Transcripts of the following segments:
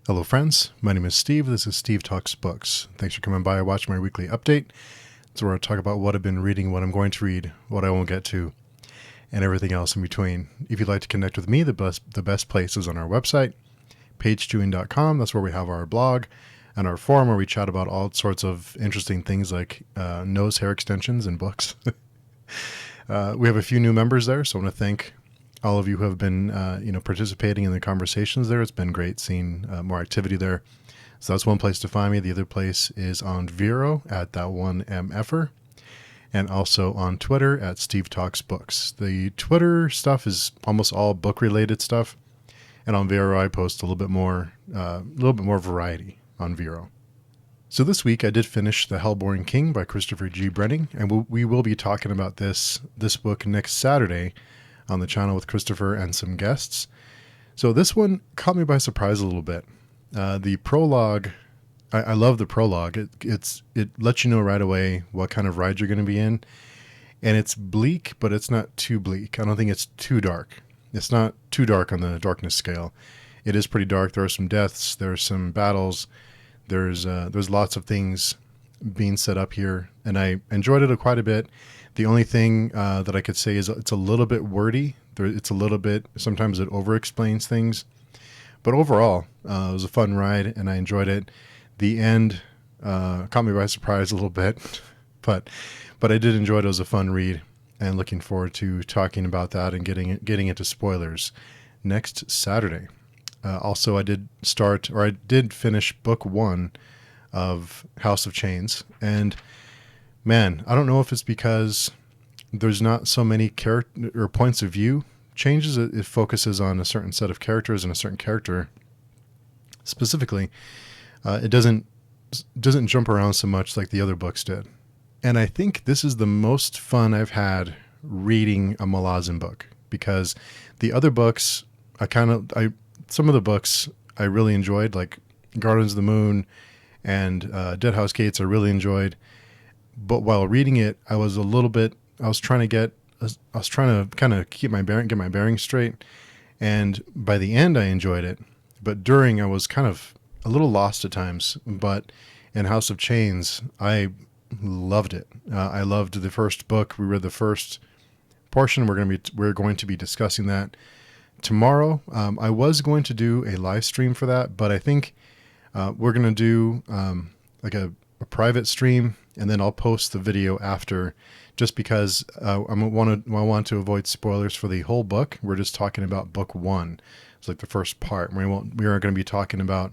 Hello friends, my name is Steve. This is Steve Talks Books. Thanks for coming by and watching my weekly update. It's where I talk about what I've been reading, what I'm going to read, what I won't get to, and everything else in between. If you'd like to connect with me, the best place is on our website, pagechewing.com. That's where we have our blog and our forum where we chat about all sorts of interesting things like nose hair extensions and books. We have a few new members there, so I want to thank all of you who have been, participating in the conversations there. It's been great seeing more activity there. So that's one place to find me. The other place is on Vero at that one MFer, and also on Twitter at Steve Talks Books. The Twitter stuff is almost all book related stuff, and on Vero I post a little bit more variety on Vero. So this week I did finish The Hellborn King by Christopher G. Brenning, and we will be talking about this book next Saturday on the channel with Christopher and some guests. So this one caught me by surprise a little bit. The prologue, I love the prologue. It lets you know right away what kind of ride you're going to be in. And it's bleak, but it's not too bleak. I don't think it's too dark. It's not too dark on the darkness scale. It is pretty dark. There are some deaths. There's some battles. There's lots of things being set up here. And I enjoyed it quite a bit. The only thing that I could say is it's a little bit wordy. Sometimes it over-explains things. But overall, it was a fun ride, and I enjoyed it. The end caught me by surprise a little bit, but I did enjoy it. It was a fun read, and looking forward to talking about that and getting into spoilers next Saturday. Also, I did finish book 1 of House of Chains, and man, I don't know if it's because there's not so many character or points of view changes. It focuses on a certain set of characters and a certain character specifically. It doesn't jump around so much like the other books did. And I think this is the most fun I've had reading a Malazan book, because the other books, some of the books I really enjoyed, like Gardens of the Moon and Dead House Gates I really enjoyed. But while reading it, I was trying to kind of get my bearings straight. And by the end, I enjoyed it. But during, I was kind of a little lost at times. But in House of Chains, I loved it. I loved the first book. We read the first portion. We're going to be discussing that tomorrow. I was going to do a live stream for that, but I think we're going to do like a private stream, and then I'll post the video after, just because I want to avoid spoilers for the whole book. We're just talking about book 1. It's like the first part. We aren't going to be talking about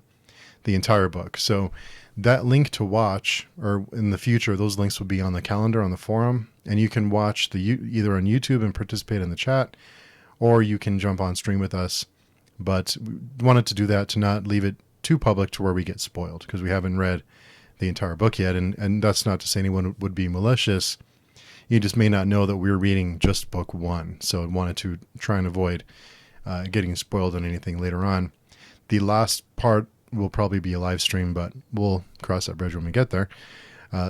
the entire book. So that link to watch, or in the future, those links will be on the calendar on the forum, and you can watch either on YouTube and participate in the chat, or you can jump on stream with us. But we wanted to do that to not leave it too public to where we get spoiled, because we haven't read the entire book yet, and that's not to say anyone would be malicious. You just may not know that we're reading just book 1, so I wanted to try and avoid getting spoiled on anything later on. The last part will probably be a live stream, but we'll cross that bridge when we get there.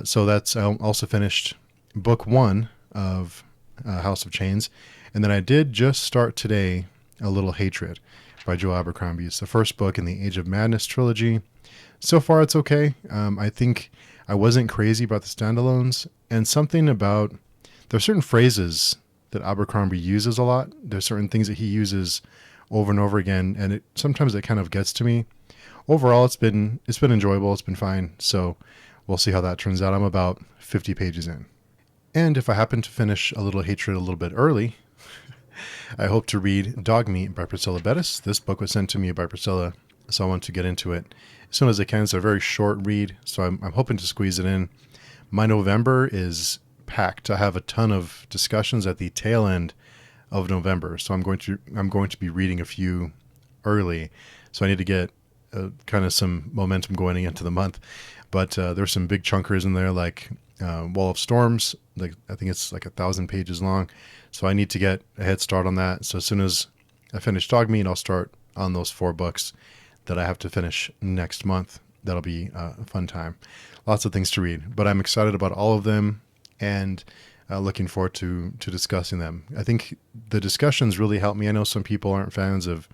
So I also finished book 1 of House of Chains, and then I did just start today A Little Hatred by Joe Abercrombie. It's the first book in the Age of Madness trilogy. So far, it's okay. I think I wasn't crazy about the standalones, and there are certain phrases that Abercrombie uses a lot. There's certain things that he uses over and over again, and sometimes it kind of gets to me. Overall, it's been enjoyable. It's been fine. So we'll see how that turns out. I'm about 50 pages in. And if I happen to finish A Little Hatred a little bit early, I hope to read Dog Meat by Priscilla Bettis. This book was sent to me by Priscilla, so I want to get into it as soon as I can. It's a very short read, so I'm hoping to squeeze it in. My November is packed. I have a ton of discussions at the tail end of November, so I'm going to be reading a few early. So I need to get kind of some momentum going into the month. But there's some big chunkers in there, like Wall of Storms. Like I think it's like 1,000 pages long, so I need to get a head start on that. So as soon as I finish Dog Meat, I'll start on those 4 books that I have to finish next month. That'll be a fun time. Lots of things to read, but I'm excited about all of them, and looking forward to discussing them. I think the discussions really help me. I know some people aren't fans of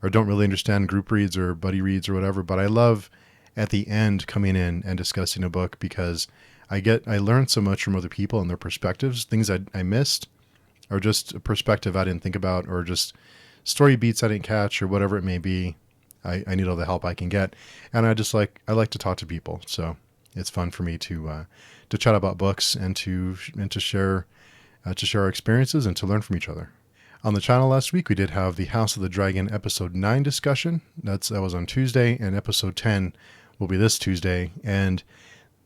or don't really understand group reads or buddy reads or whatever. But I love at the end coming in and discussing a book because I learn so much from other people and their perspectives, things I missed, or just a perspective I didn't think about, or just story beats I didn't catch, or whatever it may be. I need all the help I can get, and I like to talk to people. So it's fun for me to chat about books and to share our experiences and to learn from each other. On the channel last week, we did have the House of the Dragon episode 9 discussion. That was on Tuesday, and episode 10 will be this Tuesday. And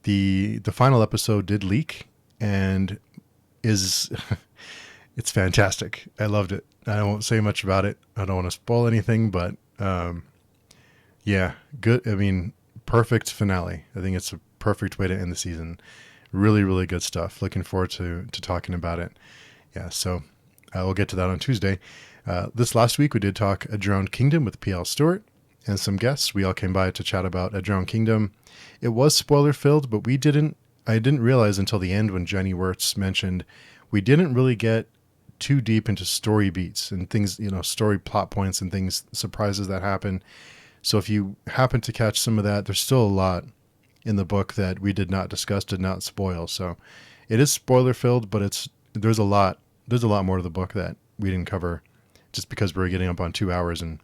the final episode did leak and is it's fantastic. I loved it. I won't say much about it. I don't want to spoil anything, but yeah, good. I mean, perfect finale. I think it's a perfect way to end the season. Really, really good stuff. Looking forward to talking about it. Yeah, so we'll get to that on Tuesday. This last week, we did talk A Drowned Kingdom with P.L. Stewart and some guests. We all came by to chat about A Drowned Kingdom. It was spoiler-filled, but I didn't realize until the end when Jenny Wirtz mentioned we didn't really get too deep into story beats and things, story plot points and things, surprises that happen. So if you happen to catch some of that, there's still a lot in the book that we did not discuss, did not spoil. So it is spoiler-filled, but there's a lot more to the book that we didn't cover just because we were getting up on 2 hours and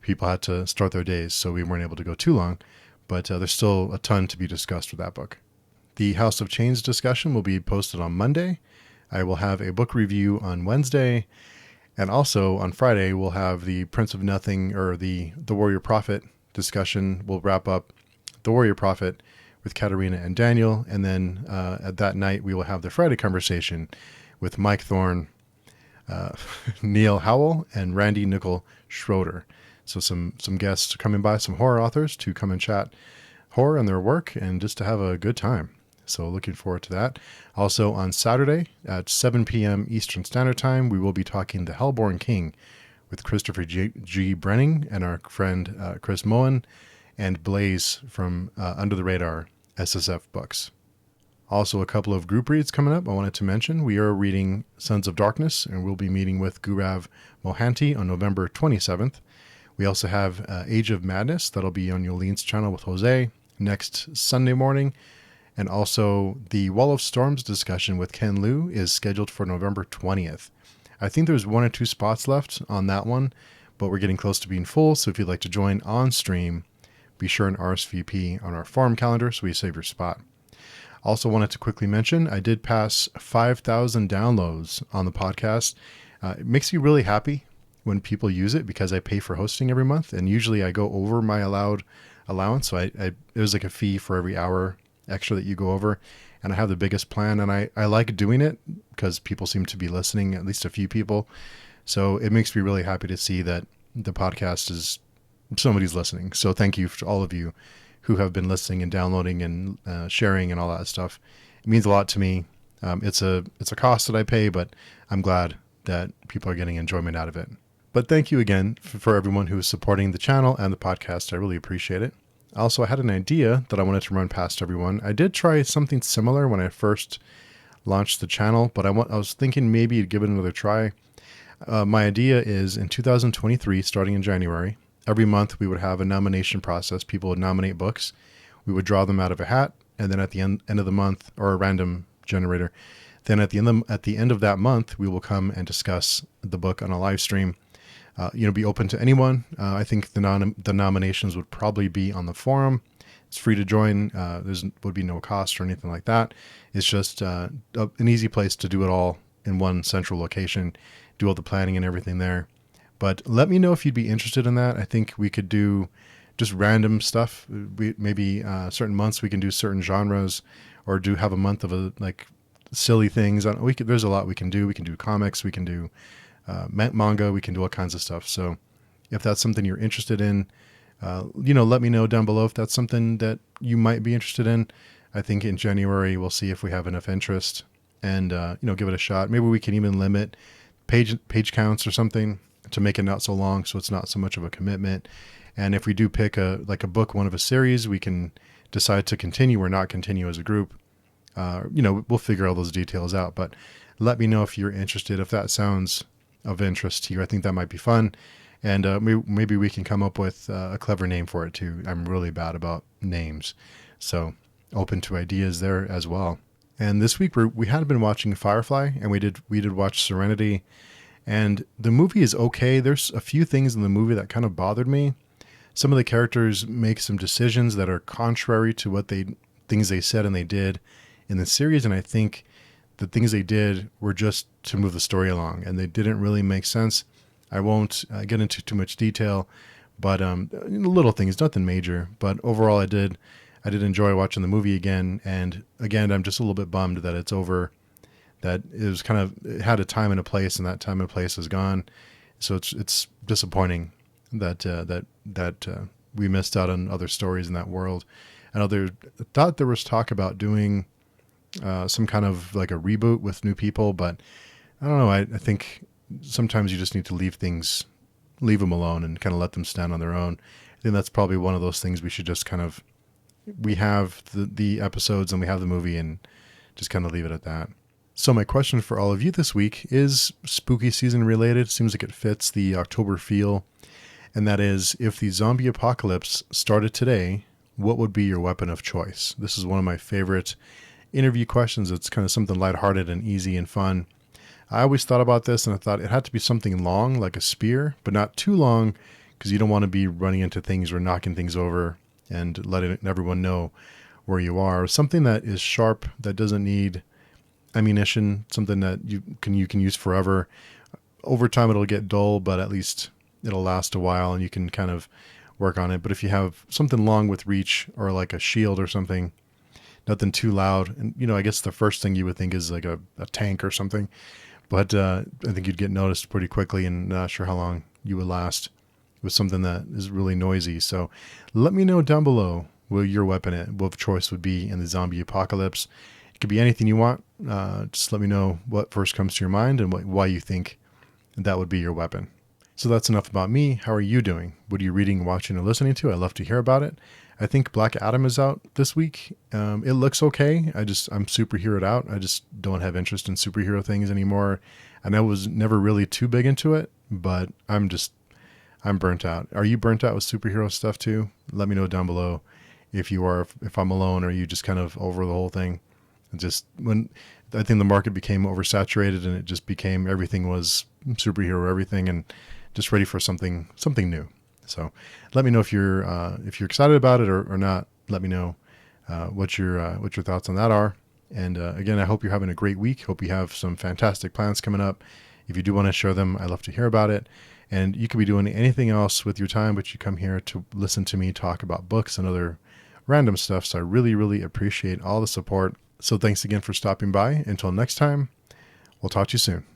people had to start their days, so we weren't able to go too long. But there's still a ton to be discussed with that book. The House of Chains discussion will be posted on Monday. I will have a book review on Wednesday. And also on Friday, we'll have the Prince of Nothing, or the Warrior Prophet discussion. We'll wrap up the Warrior Prophet with Katarina and Daniel. And then at that night, we will have the Friday conversation with Mike Thorne, Neil Howell, and Randy Nickel Schroeder. So some guests coming by, some horror authors to come and chat horror and their work and just to have a good time. So looking forward to that. Also on Saturday at 7 p.m. Eastern Standard Time, we will be talking The Hellborn King with Christopher G. Brenning and our friend Chris Moen and Blaze from Under the Radar SSF Books. Also a couple of group reads coming up I wanted to mention. We are reading Sons of Darkness, and we'll be meeting with Gaurav Mohanty on November 27th. We also have Age of Madness. That'll be on Yolene's channel with Jose next Sunday morning. And also the Wall of Storms discussion with Ken Liu is scheduled for November 20th. I think there's 1 or 2 spots left on that one, but we're getting close to being full. So if you'd like to join on stream, be sure and RSVP on our forum calendar so we save your spot. Also wanted to quickly mention, I did pass 5,000 downloads on the podcast. It makes me really happy when people use it because I pay for hosting every month. And usually I go over my allowed allowance. So it was like a fee for every hour extra that you go over, and I have the biggest plan, and I like doing it because people seem to be listening, at least a few people. So it makes me really happy to see that the podcast is somebody's listening. So thank you to all of you who have been listening and downloading and sharing and all that stuff. It means a lot to me. It's a cost that I pay, but I'm glad that people are getting enjoyment out of it. But thank you again for everyone who is supporting the channel and the podcast. I really appreciate it. Also, I had an idea that I wanted to run past everyone. I did try something similar when I first launched the channel, but I was thinking maybe you'd give it another try. My idea is in 2023, starting in January, every month we would have a nomination process. People would nominate books. We would draw them out of a hat, and then at the end of the month, or a random generator, then at the end of that month, we will come and discuss the book on a live stream. Be open to anyone. I think the nominations would probably be on the forum. It's free to join. Would be no cost or anything like that. It's just an easy place to do it all in one central location, do all the planning and everything there. But let me know if you'd be interested in that. I think we could do just random stuff. Maybe certain months we can do certain genres, or have a month of silly things. There's a lot we can do. We can do comics. We can do manga, we can do all kinds of stuff. So if that's something you're interested in, let me know down below if that's something that you might be interested in. I think in January, we'll see if we have enough interest and, give it a shot. Maybe we can even limit page counts or something to make it not so long, so it's not so much of a commitment. And if we do pick a book, one of a series, we can decide to continue or not continue as a group. We'll figure all those details out, but let me know if you're interested, if that sounds of interest to you. I think that might be fun. And maybe we can come up with a clever name for it too. I'm really bad about names. So open to ideas there as well. And this week we had been watching Firefly, and we did watch Serenity. And the movie is okay. There's a few things in the movie that kind of bothered me. Some of the characters make some decisions that are contrary to things they said and they did in the series. And I think the things they did were just to move the story along, and they didn't really make sense. I won't get into too much detail, but little things, nothing major. But overall, I did enjoy watching the movie again. And again, I'm just a little bit bummed that it's over. That it had a time and a place, and that time and place is gone. So it's disappointing that we missed out on other stories in that world. I thought there was talk about doing some kind of like a reboot with new people, but I don't know. I think sometimes you just need to leave them alone and kind of let them stand on their own. I think that's probably one of those things we should just we have the episodes and we have the movie and just kind of leave it at that. So my question for all of you this week is spooky season related. Seems like it fits the October feel. And that is, if the zombie apocalypse started today, what would be your weapon of choice? This is one of my favorite interview questions. It's kind of something lighthearted and easy and fun. I always thought about this, and I thought it had to be something long, like a spear, but not too long, because you don't want to be running into things or knocking things over and letting everyone know where you are. Something that is sharp, that doesn't need ammunition, something that you can use forever. Over time it'll get dull, but at least it'll last a while and you can kind of work on it. But if you have something long with reach, or like a shield or something, nothing too loud. And I guess the first thing you would think is like a tank or something, but I think you'd get noticed pretty quickly, and not sure how long you would last with something that is really noisy. So let me know down below what your weapon of choice would be in the zombie apocalypse. It could be anything you want. Just let me know what first comes to your mind and why you think that would be your weapon. So that's enough about me. How are you doing? What are you reading, watching, or listening to? I'd love to hear about it. I think Black Adam is out this week. It looks okay. I'm superheroed out. I just don't have interest in superhero things anymore. And I was never really too big into it, but I'm burnt out. Are you burnt out with superhero stuff too? Let me know down below if you are, if I'm alone, or you just kind of over the whole thing. Just when I think the market became oversaturated and it just became everything was superhero everything, and just ready for something new. So let me know if you're excited about it or not. Let me know what your thoughts on that are. And again, I hope you're having a great week. Hope you have some fantastic plans coming up. If you do want to share them, I'd love to hear about it. And you could be doing anything else with your time, but you come here to listen to me talk about books and other random stuff. So I really, really appreciate all the support. So thanks again for stopping by. Until next time, we'll talk to you soon.